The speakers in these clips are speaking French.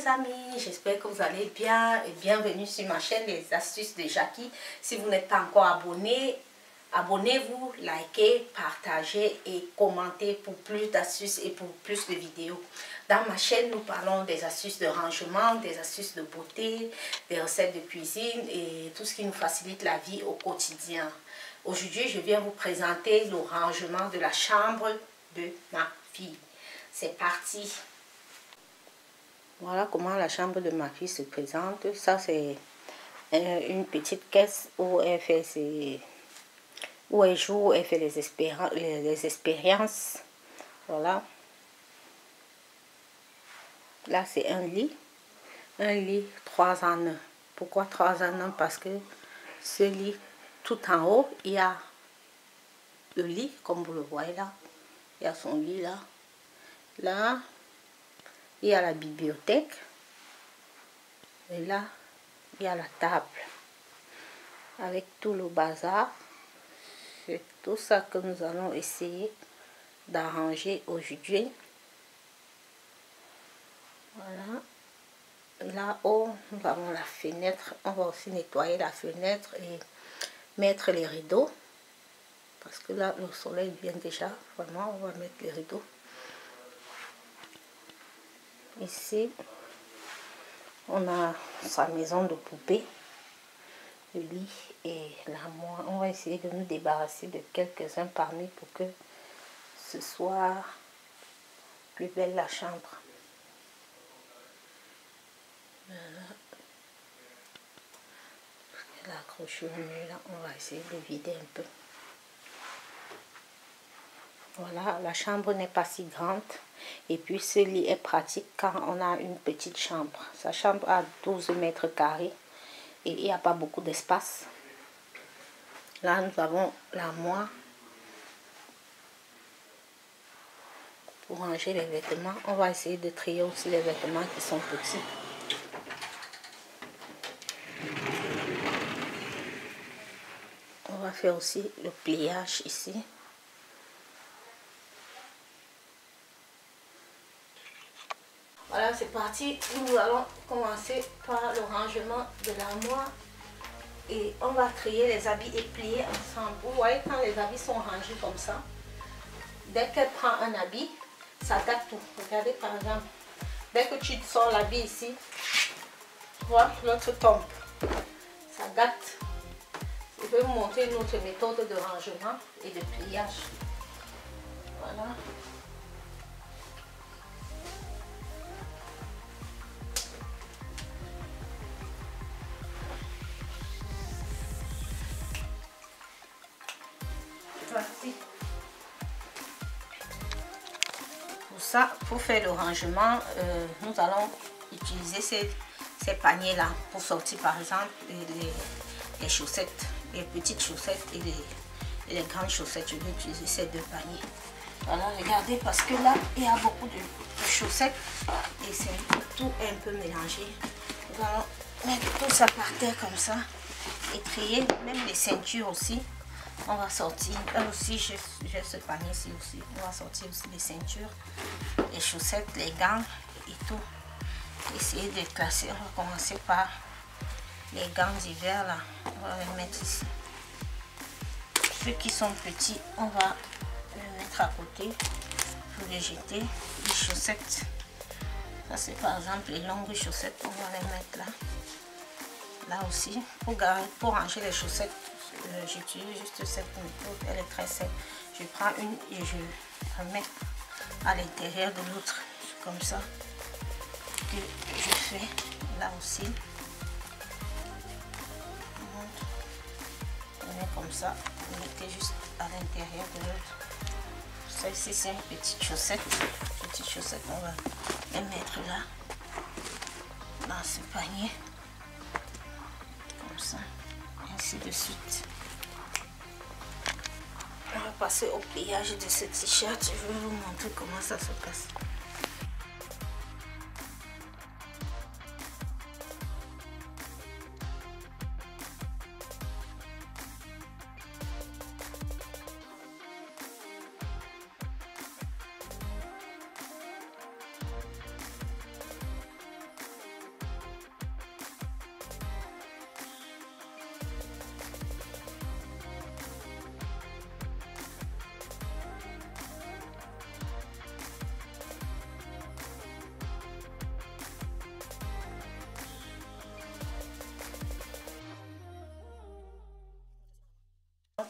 amis, j'espère que vous allez bien et bienvenue sur ma chaîne Les Astuces de Jackie. Si vous n'êtes pas encore abonné, abonnez-vous, likez, partagez et commentez pour plus d'astuces et pour plus de vidéos. Dans ma chaîne, nous parlons des astuces de rangement, des astuces de beauté, des recettes de cuisine et tout ce qui nous facilite la vie au quotidien. Aujourd'hui, je viens vous présenter le rangement de la chambre de ma fille. C'est parti! Voilà comment la chambre de ma fille se présente. Ça, c'est une petite caisse où elle fait où elle joue, elle fait les expériences. Voilà. Là, c'est un lit 3 en 1. Pourquoi 3 en 1? Parce que ce lit, tout en haut, il y a le lit, comme vous le voyez là. Il y a son lit là. Là, il y a la bibliothèque. Et là, il y a la table. Avec tout le bazar. C'est tout ça que nous allons essayer d'arranger aujourd'hui. Voilà. Là-haut, nous avons la fenêtre. On va aussi nettoyer la fenêtre et mettre les rideaux. Parce que là, le soleil vient déjà. Vraiment, on va mettre les rideaux. Ici, on a sa maison de poupée, le lit et l'armoire. On va essayer de nous débarrasser de quelques-uns parmi pour que ce soit plus belle la chambre. Voilà. Elle a accroché au mur là, on va essayer de vider un peu. Voilà, la chambre n'est pas si grande. Et puis ce lit est pratique quand on a une petite chambre. Sa chambre a 12 mètres carrés et il n'y a pas beaucoup d'espace. Là, nous avons l'armoire pour ranger les vêtements. On va essayer de trier aussi les vêtements qui sont petits. On va faire aussi le pliage ici. Voilà, c'est parti. Nous allons commencer par le rangement de l'armoire. Et on va trier les habits et plier ensemble. Vous voyez, quand les habits sont rangés comme ça, dès qu'elle prend un habit, ça gâte tout. Regardez par exemple, dès que tu sors l'habit ici, voilà, l'autre tombe. Ça gâte. Je vais vous montrer une autre méthode de rangement et de pliage. Voilà. Pour ça, pour faire le rangement, nous allons utiliser ces paniers là pour sortir par exemple les chaussettes, les petites chaussettes et les grandes chaussettes. Je vais utiliser ces deux paniers. Voilà, regardez, parce que là il y a beaucoup de chaussettes et c'est tout un peu mélangé. Nous allons mettre tout ça par terre comme ça et trier même les ceintures aussi. On va sortir, là aussi j'ai ce panier-ci aussi, on va sortir aussi les ceintures, les chaussettes, les gants et tout. Essayer de classer, on va commencer par les gants d'hiver là, on va les mettre ici. Ceux qui sont petits, on va les mettre à côté pour les jeter. Les chaussettes, ça c'est par exemple les longues chaussettes, on va les mettre là. Là aussi, pour ranger les chaussettes, j'utilise juste cette méthode, elle est très simple. Je prends une et je la mets à l'intérieur de l'autre, comme ça que je fais là aussi. On met comme ça, vous mettez juste à l'intérieur de l'autre. Celle-ci c'est une petite chaussette. Petite chaussette, on va les mettre là, dans ce panier. Comme ça, ainsi de suite. On va passer au pliage de ce t-shirt. Je vais vous montrer comment ça se passe.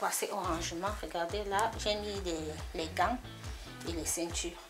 passer au rangement. Regardez là, j'ai mis les gants et les ceintures.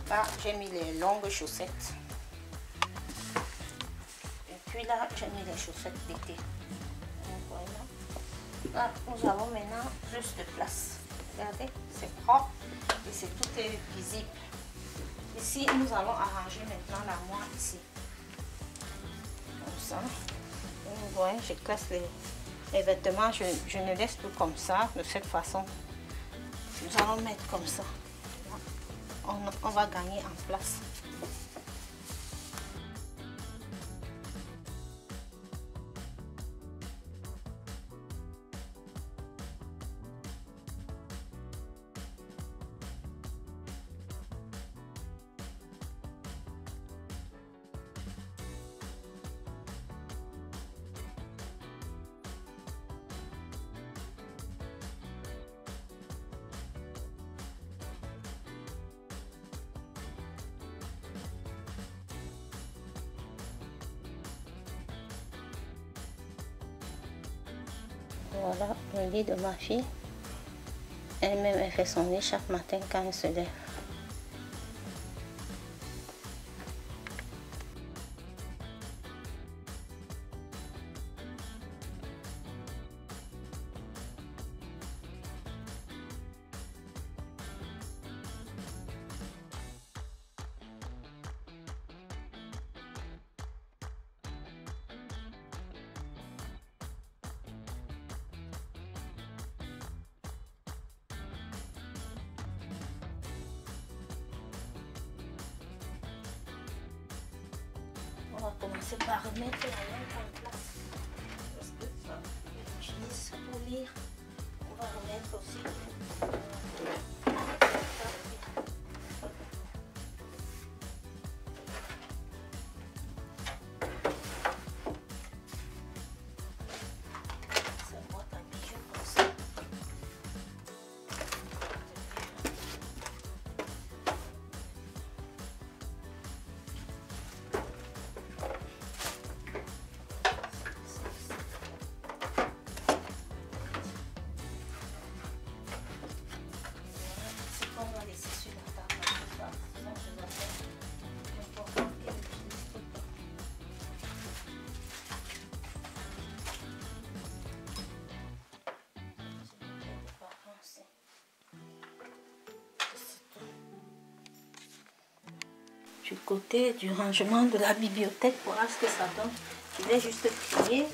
Là, j'ai mis les longues chaussettes. Et puis là, j'ai mis les chaussettes d'été. Voilà. Là, nous avons maintenant plus de place. Regardez, c'est propre et tout est visible. Ici, nous allons arranger maintenant l'armoire ici. Comme ça. Vous voyez, je classe les vêtements. Je ne laisse plus comme ça, de cette façon. Nous allons mettre comme ça. On va gagner en place. Voilà le lit de ma fille. Elle-même, elle fait son lit chaque matin quand elle se lève. On va commencer par remettre la lampe en place. Parce que ça, on utilise ça pour lire. On va remettre aussi. Sa boîte à bijoux comme ça. Du côté du rangement de la bibliothèque, voilà ce que ça donne. Je vais juste plier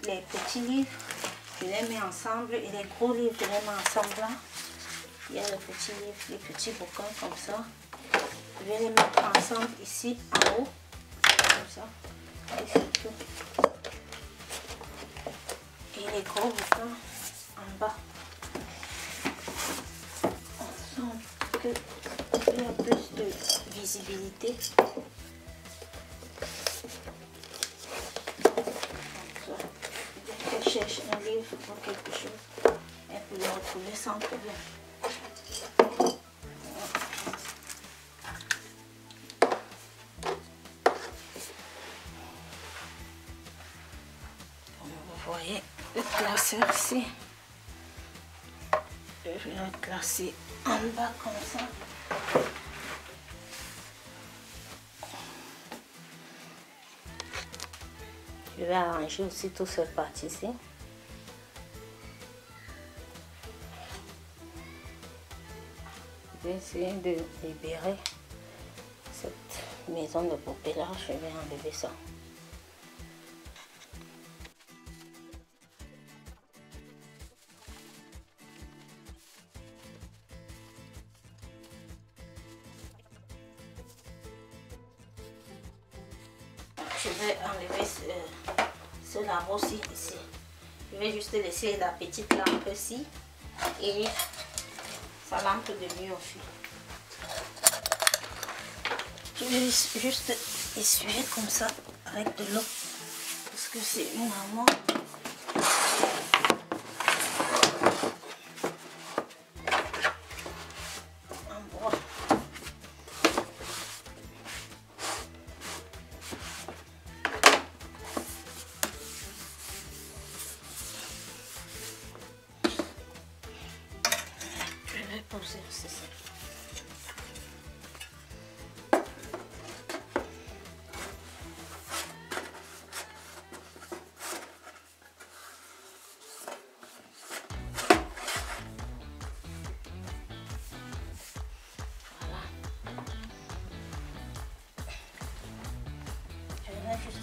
les petits livres, je les mets ensemble, et les gros livres, je les mets ensemble là. Il y a les petits livres, les petits bouquins comme ça. Je vais les mettre ensemble ici en haut, comme ça. Et c'est tout. Et les gros bouquins en bas. Ensemble, que il y a plus de visibilité. Elle cherche un livre pour quelque chose, elle peut le retrouver sans problème. Comme vous voyez, le classeur ici, je vais le classer en bas comme ça. Je vais arranger aussi toute cette partie-ci. Je vais essayer de libérer cette maison de poupée là. Je vais enlever ça. Je vais enlever ce labo-ci ici. Je vais juste laisser la petite lampe ici et sa lampe de nuit au fil. Je vais juste essuyer comme ça avec de l'eau parce que c'est une armoire. En bois.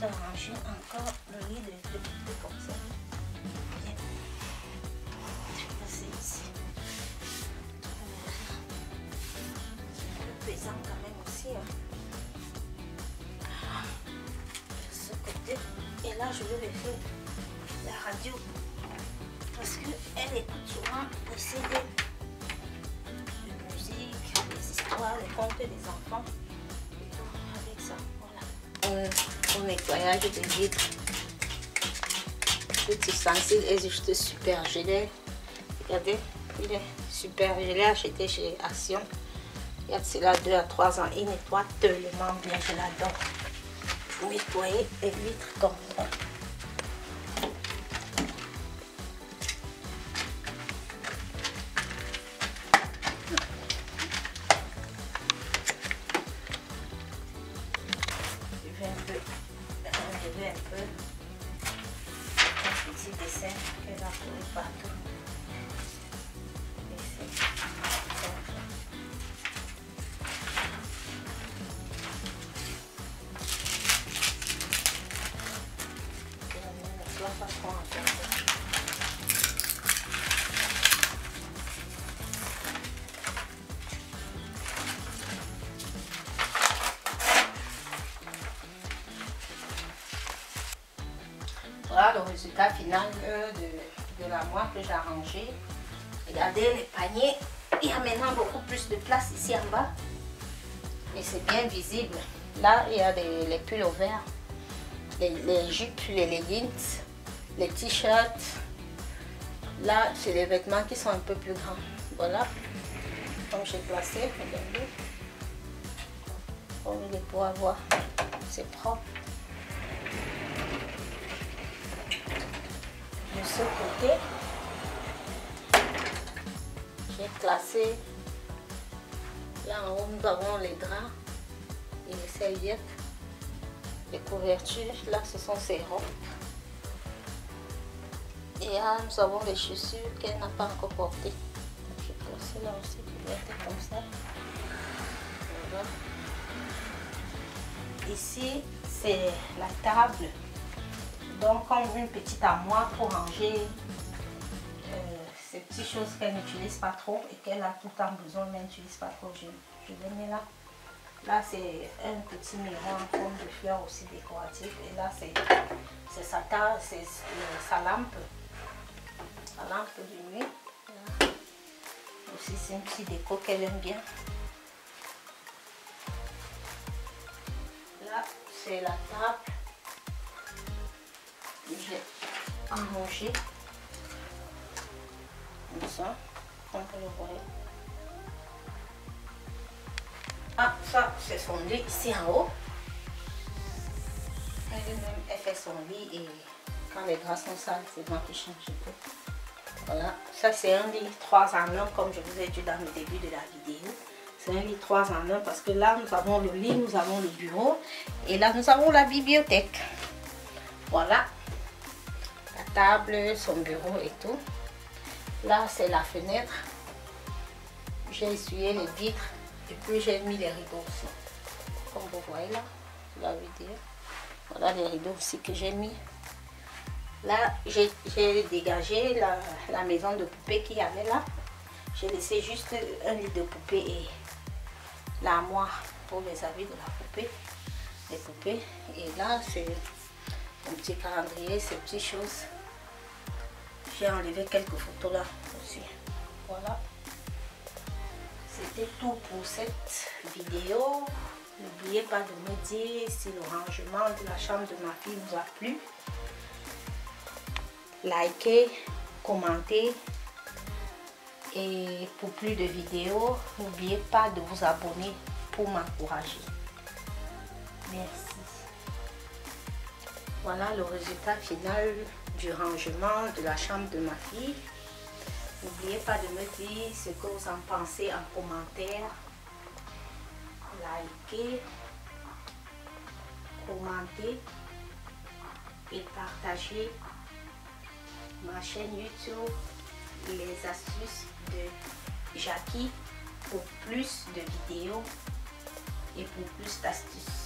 vais ranger encore le lit de poupée comme ça. Bien. Je vais passer ici. C'est un peu pesant quand même aussi. Hein. De ce côté. Et là, je vais faire la radio. Parce qu'elle écoute souvent les CD de musique, des histoires, les contes des enfants. Et tout, avec ça, voilà. Au nettoyage des vitres. Tout ustensile est juste super gelé. Regardez, il est super gelé, acheté chez Action. Il y a de cela 2 à 3 ans. Il nettoie tellement bien, je l'adore. Pour nettoyer les vitres comme ça. Un peu un petit dessin qu'elle va courir partout. Voilà le résultat final de l'armoire que j'ai arrangé. Regardez les paniers. Il y a maintenant beaucoup plus de place ici en bas. Et c'est bien visible. Là, il y a les pulls au vert, les jupes, les leggings, les t-shirts. Là, c'est les vêtements qui sont un peu plus grands. Voilà. Comme j'ai placé, regardez. Comme vous pouvez voir, c'est propre. De ce côté, j'ai classé, là en haut nous avons les draps et les serviettes, les couvertures, là ce sont ses robes. Et là nous avons les chaussures qu'elle n'a pas encore portées. Je vais classer là aussi pour mettre comme ça. Voilà. Ici c'est la table. Donc comme une petite armoire pour ranger ces petites choses qu'elle n'utilise pas trop et qu'elle a tout le temps besoin mais n'utilise pas trop. Je le mets là. Là c'est un petit miroir en forme de fleur aussi décoratif. Et là c'est sa table, c'est sa lampe. La lampe de nuit. Là. Aussi c'est une petite déco qu'elle aime bien. Là c'est la table. J'ai arrangé comme ça, comme vous le voyez. Ah, ça c'est son lit ici en haut. Elle fait son lit et quand les draps sont sales, c'est moi qui change tout. Voilà, ça c'est un lit 3 en 1 comme je vous ai dit dans le début de la vidéo. C'est un lit 3 en 1 parce que là nous avons le lit, nous avons le bureau et là nous avons la bibliothèque. Voilà. Table, son bureau et tout. Là c'est la fenêtre. J'ai essuyé les vitres et puis j'ai mis les rideaux aussi. Comme vous voyez là, la vidéo. Voilà les rideaux aussi que j'ai mis. Là j'ai dégagé la maison de poupée qu'il y avait là. J'ai laissé juste un lit de poupée et l'armoire pour les habits de la poupée. Les poupées. Et là c'est un petit calendrier, ces petites choses. J'ai enlevé quelques photos là aussi. Voilà. C'était tout pour cette vidéo. N'oubliez pas de me dire si le rangement de la chambre de ma fille vous a plu. Likez, commentez. Et pour plus de vidéos, n'oubliez pas de vous abonner pour m'encourager. Merci. Voilà le résultat final du rangement de la chambre de ma fille. N'oubliez pas de me dire ce que vous en pensez en commentaire. Likez, commentez et partagez ma chaîne YouTube Les Astuces de Jackie pour plus de vidéos et pour plus d'astuces.